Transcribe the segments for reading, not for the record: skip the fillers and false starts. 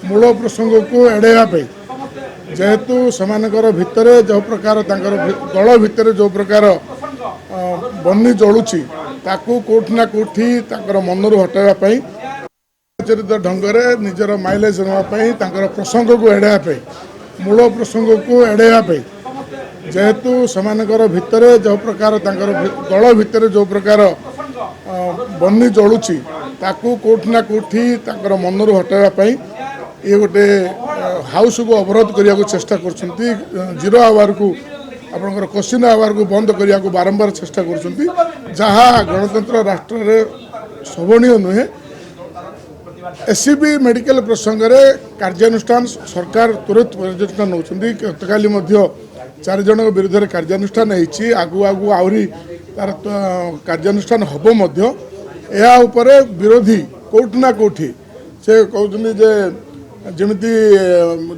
मूल प्रसंग को एड़ाइवाई जेहेतु सेमानकर भितर जो प्रकार दल भितर जो प्रकार बन्नी जलुची ताकू कोठना कोठी मनरू हटाइवाई चरित ढंगर निजर माइलेज नापी प्रसंग को एड़ाइवाई मूल प्रसंग को एड़ाइवाई जेहेतु सेमानकर भितर जो प्रकार दल भितर जो प्रकार बन्नी जलुची ताकू कोठना कोठी मनरू हटाइवाई ये गोटे हाउस को अवरोध करने को चेष्टा कर जीरो आवर को आपंकर क्वेश्चन आवर को बंद करने को बारंबार चेष्टा कर जहाँ गणतंत्र राष्ट्र रे शोभनीय नुहे। एससीबी मेडिकल प्रसंग में कार्यानुष्ठान सरकार तुरंत पर्यवेक्षण नौकरी गतकाली 4 जन विरुद्ध में कार्यानुष्ठान होती आगु आगु आहरी तार कार्यानुष्ठान हम विरोधी कोठना कोठी से कहते जे जमीती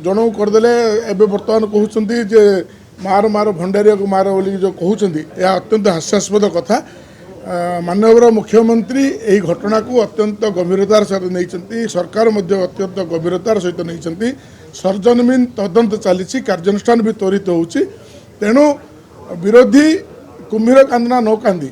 जन को करदे एवं बर्तमान कहते जे मार मार भंडारिया को मार बोली जो कहते यह अत्यंत हास्यास्पद कथा। माननीय मुख्यमंत्री यही घटना को अत्यंत गंभीरतार सहित नहीं सरकार अत्यंत गंभीरतार सहित नहीं सर्जनमीन तदंत चली कार्यानुष्ठान भी त्वरित होची तेणु विरोधी कुम्भीर कांदना न कांदी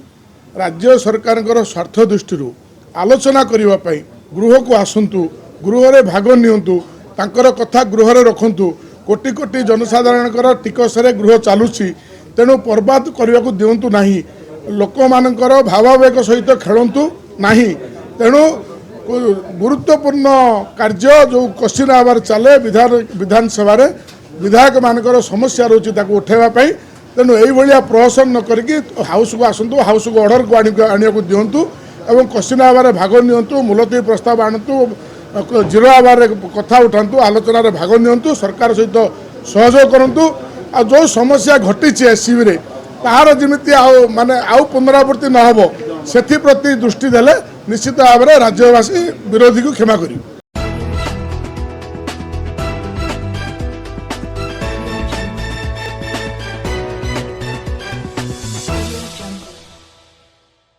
राज्य सरकार स्वार्थ दृष्टि आलोचना करने गृह को आसतु गृह रे भाग नियंतु तांकर कथा गृह रे रखंतु कोटि कोटि जनसाधारण टिकस रे गृह चलुची तेणु बर्बाद करने को दिंतु नहीं लोक मानकर भावावेग सहित खेलतु नहीं तेणु गुरुत्वपूर्ण कार्य जो क्वेश्चन आवर चले विधानसभा विधायक मानकर समस्या रोचे उठाइवाई तेणु यही प्रहसन न करके हाउस को आसतु हाउस को ऑर्डर को आने को दिंतु एवं क्वेश्चन आवर भाग नियंतु मुलतवी प्रस्ताव आणतु जीरो आवर कथा उठातु आलोचन भाग नियंतु सरकार सहित सहयोग करंतु आ जो समस्या घटी एससीबी रे तार जमीती माने आउ पुनरावृत्ति न हो से प्रति दृष्टि देले निश्चित भाव में राज्यवासी विरोधी को क्षमा करेंगे।